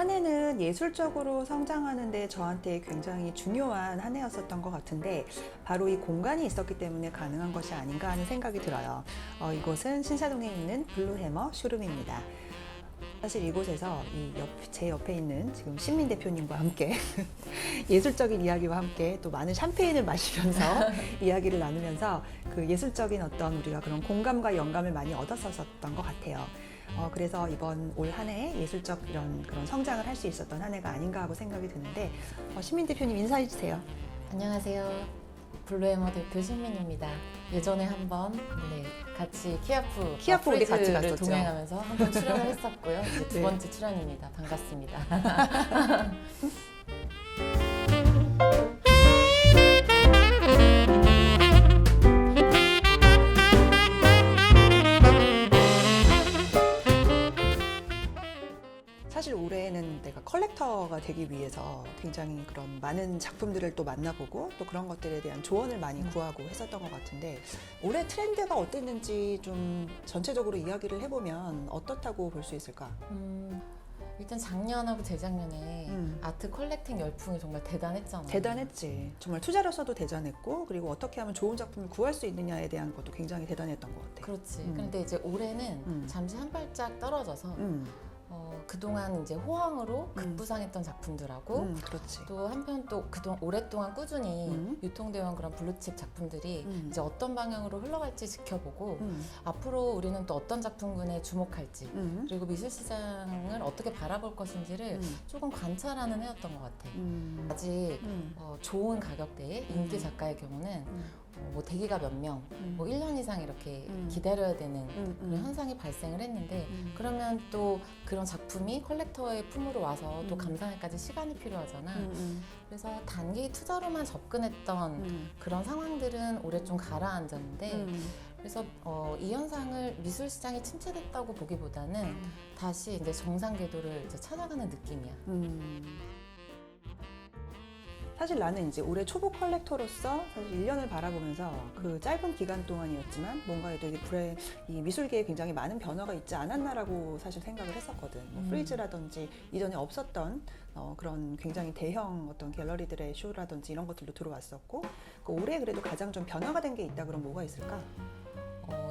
한 해는 예술적으로 성장하는데 저한테 굉장히 중요한 한 해였었던 것 같은데 바로 이 공간이 있었기 때문에 가능한 것이 아닌가 하는 생각이 들어요. 이곳은 신사동에 있는 블루해머 쇼룸입니다. 사실 이곳에서 제 옆에 있는 지금 신민 대표님과 함께 예술적인 이야기와 함께 또 많은 샴페인을 마시면서 이야기를 나누면서 그 예술적인 어떤 우리가 그런 공감과 영감을 많이 얻었었던 것 같아요. 그래서 이번 올 한 해 예술적 그런 성장을 할 수 있었던 한 해가 아닌가 하고 생각이 드는데 신민 대표님 인사해 주세요. 안녕하세요. 블루해머 대표 신민입니다. 예전에 한번 같이 키아프 우리 같이 프레즈를 갔었죠. 동행하면서 한번 출연을 했었고요. 이제 두 네. 번째 출연입니다. 반갑습니다. 사실 올해는 내가 컬렉터가 되기 위해서 굉장히 그런 많은 작품들을 또 만나보고 또 그런 것들에 대한 조언을 많이 구하고 했었던 것 같은데 올해 트렌드가 어땠는지 좀 전체적으로 이야기를 해보면 어떻다고 볼 수 있을까? 일단 작년하고 재작년에 아트 컬렉팅 열풍이 정말 대단했잖아요. 대단했지. 정말 투자로서도 대단했고 그리고 어떻게 하면 좋은 작품을 구할 수 있느냐에 대한 것도 굉장히 대단했던 것 같아. 그렇지. 그런데 이제 올해는 잠시 한 발짝 떨어져서 그동안 이제 호황으로 급부상했던 작품들하고 그렇지. 또 한편 또 그동안 오랫동안 꾸준히 유통되어 온 그런 블루칩 작품들이 이제 어떤 방향으로 흘러갈지 지켜보고 앞으로 우리는 또 어떤 작품군에 주목할지 그리고 미술 시장을 어떻게 바라볼 것인지를 조금 관찰하는 해였던 것 같아. 아직 좋은 가격대의 인기 작가의 경우는 뭐 대기가 몇 명, 뭐 1년 이상 이렇게 기다려야 되는 그런 현상이 발생을 했는데 그러면 또 그런 작품이 컬렉터의 품으로 와서 또 감상에까지 시간이 필요하잖아. 그래서 단기 투자로만 접근했던 그런 상황들은 올해 좀 가라앉았는데 그래서 이 현상을 미술 시장이 침체됐다고 보기보다는 다시 이제 정상 궤도를 이제 찾아가는 느낌이야. 사실 나는 이제 올해 초보 컬렉터로서 사실 1년을 바라보면서 그 짧은 기간 동안이었지만 뭔가에도 이 미술계에 굉장히 많은 변화가 있지 않았나라고 사실 생각을 했었거든. 뭐 프리즈라든지 이전에 없었던 그런 굉장히 대형 어떤 갤러리들의 쇼라든지 이런 것들도 들어왔었고 올해 그래도 가장 좀 변화가 된 게 있다 그러면 뭐가 있을까?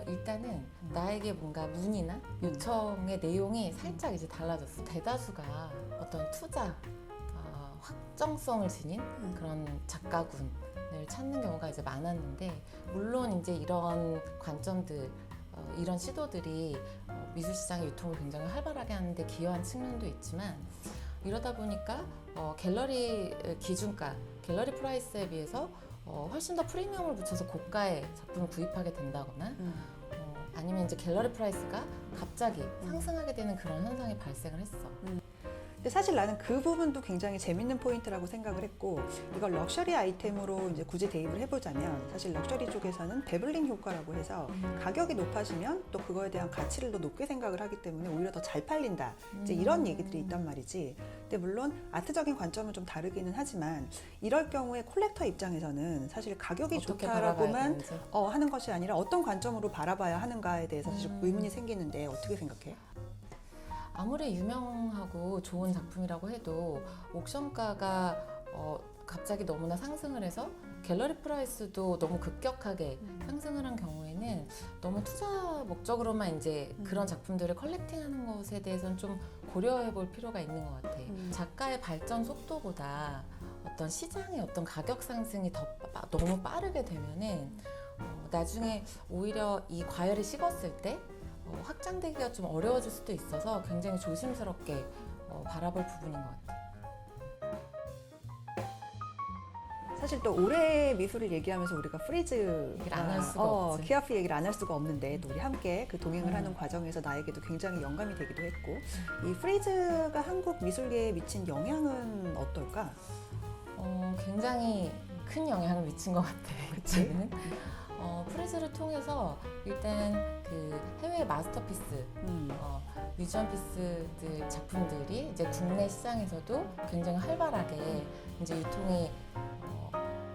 일단은 나에게 뭔가 문의나 요청의 내용이 살짝 이제 달라졌어. 대다수가 어떤 투자 확정성을 지닌 그런 작가군을 찾는 경우가 이제 많았는데 물론 이제 이런 관점들 이런 시도들이 미술 시장의 유통을 굉장히 활발하게 하는데 기여한 측면도 있지만 이러다 보니까 갤러리 기준가, 갤러리 프라이스에 비해서 훨씬 더 프리미엄을 붙여서 고가의 작품을 구입하게 된다거나 아니면 이제 갤러리 프라이스가 갑자기 상승하게 되는 그런 현상이 발생을 했어. 근데 사실 나는 그 부분도 굉장히 재밌는 포인트라고 생각을 했고 이걸 럭셔리 아이템으로 이제 굳이 대입을 해보자면 사실 럭셔리 쪽에서는 베블링 효과라고 해서 가격이 높아지면 또 그거에 대한 가치를 더 높게 생각을 하기 때문에 오히려 더 잘 팔린다 이제 이런 얘기들이 있단 말이지. 근데 물론 아트적인 관점은 좀 다르기는 하지만 이럴 경우에 콜렉터 입장에서는 사실 가격이 좋다라고만 하는 것이 아니라 어떤 관점으로 바라봐야 하는가에 대해서 사실 의문이 생기는데 어떻게 생각해? 아무리 유명하고 좋은 작품이라고 해도 옥션가가 갑자기 너무나 상승을 해서 갤러리 프라이스도 너무 급격하게 상승을 한 경우에는 너무 투자 목적으로만 이제 그런 작품들을 컬렉팅하는 것에 대해서는 좀 고려해 볼 필요가 있는 것 같아. 작가의 발전 속도보다 어떤 시장의 어떤 가격 상승이 너무 빠르게 되면은 나중에 오히려 이 과열이 식었을 때 확장되기가 좀 어려워질 수도 있어서 굉장히 조심스럽게 바라볼 부분인 것 같아요. 사실 또 올해 미술을 얘기하면서 우리가 프리즈 얘기를 안 할 수가 없지. 키아프 얘기를 안 할 수가 없는데 또 우리 함께 그 동행을 하는 과정에서 나에게도 굉장히 영감이 되기도 했고 이 프리즈가 한국 미술계에 미친 영향은 어떨까? 굉장히 큰 영향을 미친 것 같아. 그치? 프리즈를 통해서 일단 그 해외 마스터피스, 뮤지엄 피스들 작품들이 이제 국내 시장에서도 굉장히 활발하게 이제 유통이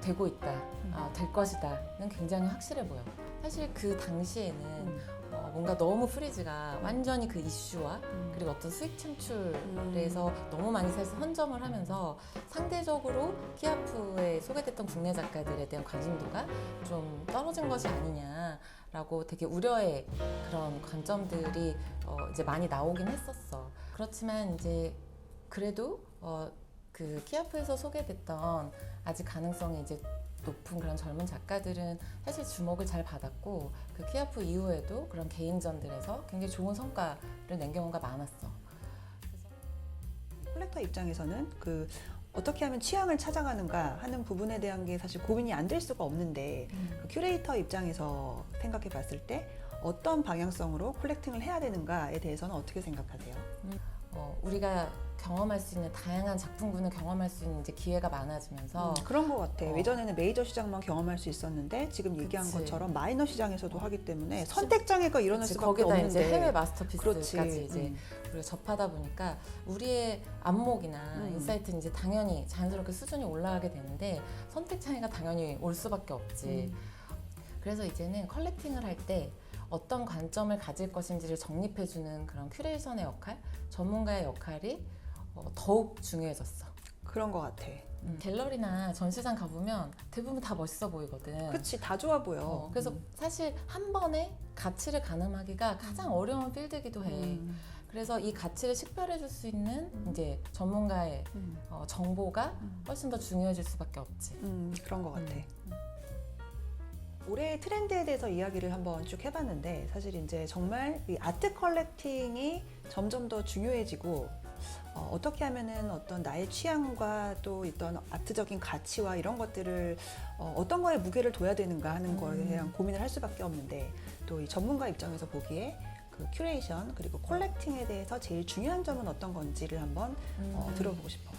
되고 있다, 될 것이다는 굉장히 확실해 보여. 사실 그 당시에는 뭔가 너무 프리즈가 완전히 그 이슈와 그리고 어떤 수익 창출에서 너무 많이 사실 선점을 하면서 상대적으로 키아프에 소개됐던 국내 작가들에 대한 관심도가 좀 떨어진 것이 아니냐라고 되게 우려의 그런 관점들이 이제 많이 나오긴 했었어. 그렇지만 이제 그래도 그 키아프에서 소개됐던 아직 가능성이 이제 높은 그런 젊은 작가들은 사실 주목을 잘 받았고 그 키아프 이후에도 그런 개인전들에서 굉장히 좋은 성과를 낸 경우가 많았어. 컬렉터 입장에서는 그 어떻게 하면 취향을 찾아가는가 하는 부분에 대한 게 사실 고민이 안 될 수가 없는데 그 큐레이터 입장에서 생각해 봤을 때 어떤 방향성으로 콜렉팅을 해야 되는가에 대해서는 어떻게 생각하세요? 우리가 경험할 수 있는 다양한 작품군을 경험할 수 있는 이제 기회가 많아지면서 그런 것 같아. 예전에는 메이저 시장만 경험할 수 있었는데 지금 얘기한 그치. 것처럼 마이너 시장에서도 하기 때문에 선택 장애가 일어날 그치, 수밖에 거기다 없는데 이제 해외 마스터피스까지 그렇지. 이제 우리가 접하다 보니까 우리의 안목이나 인사이트는 이제 당연히 자연스럽게 수준이 올라가게 되는데 선택 장애가 당연히 올 수밖에 없지. 그래서 이제는 컬렉팅을 할 때 어떤 관점을 가질 것인지를 정립해주는 그런 큐레이션의 역할, 전문가의 역할이 더욱 중요해졌어. 그런 것 같아. 갤러리나 전시장 가보면 대부분 다 멋있어 보이거든. 그치, 다 좋아 보여. 그래서 사실 한 번에 가치를 가늠하기가 가장 어려운 필드이기도 해. 그래서 이 가치를 식별해줄 수 있는 이제 전문가의 정보가 훨씬 더 중요해질 수밖에 없지. 그런 것 같아. 올해의 트렌드에 대해서 이야기를 한번 쭉 해봤는데 사실 이제 정말 이 아트 컬렉팅이 점점 더 중요해지고 어떻게 하면은 어떤 나의 취향과 또 있던 아트적인 가치와 이런 것들을 어떤 거에 무게를 둬야 되는가 하는 거에 대한 고민을 할 수밖에 없는데 또 이 전문가 입장에서 보기에 그 큐레이션 그리고 콜렉팅에 대해서 제일 중요한 점은 어떤 건지를 한번 들어보고 싶어.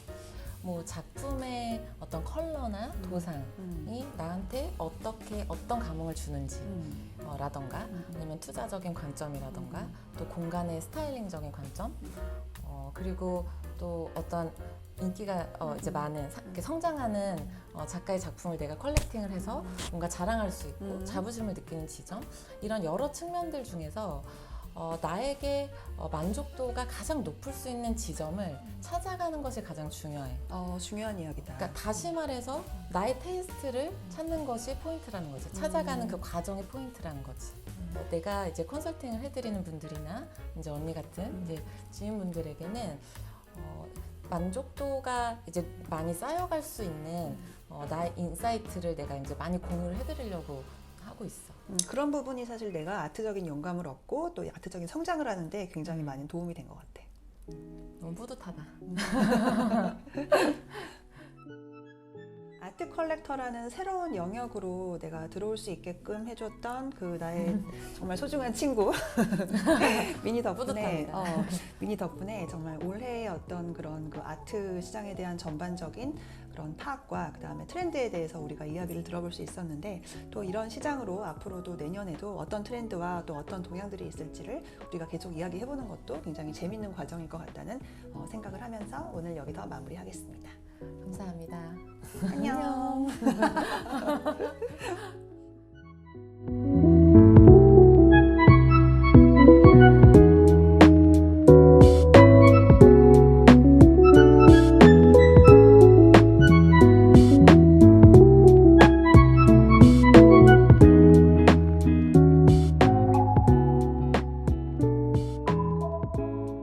뭐 작품의 어떤 컬러나 도상이 나한테 어떤 감흥을 주는지 라던가 아니면 투자적인 관점이라던가 또 공간의 스타일링적인 관점 그리고 또 어떤 인기가 이제 많은 이렇게 성장하는 작가의 작품을 내가 컬렉팅을 해서 뭔가 자랑할 수 있고 자부심을 느끼는 지점 이런 여러 측면들 중에서 나에게 만족도가 가장 높을 수 있는 지점을 찾아가는 것이 가장 중요해. 중요한 이야기다. 그러니까 다시 말해서 나의 테이스트를 찾는 것이 포인트라는 거지. 찾아가는 그 과정이 포인트라는 거지. 내가 이제 컨설팅을 해드리는 분들이나 이제 언니 같은 이제 지인분들에게는 만족도가 이제 많이 쌓여갈 수 있는 나의 인사이트를 내가 이제 많이 공유를 해드리려고 하고 있어. 그런 부분이 사실 내가 아트적인 영감을 얻고 또 아트적인 성장을 하는데 굉장히 많은 도움이 된 것 같아. 너무 뿌듯하다. 아트 컬렉터라는 새로운 영역으로 내가 들어올 수 있게끔 해줬던 그 나의 정말 소중한 친구 미니 덕분에 미니 덕분에 정말 올해의 어떤 그런 그 아트 시장에 대한 전반적인 그런 파악과 그 다음에 트렌드에 대해서 우리가 이야기를 들어볼 수 있었는데 또 이런 시장으로 앞으로도 내년에도 어떤 트렌드와 또 어떤 동향들이 있을지를 우리가 계속 이야기해보는 것도 굉장히 재밌는 과정일 것 같다는 생각을 하면서 오늘 여기서 마무리하겠습니다. 감사합니다. 안녕.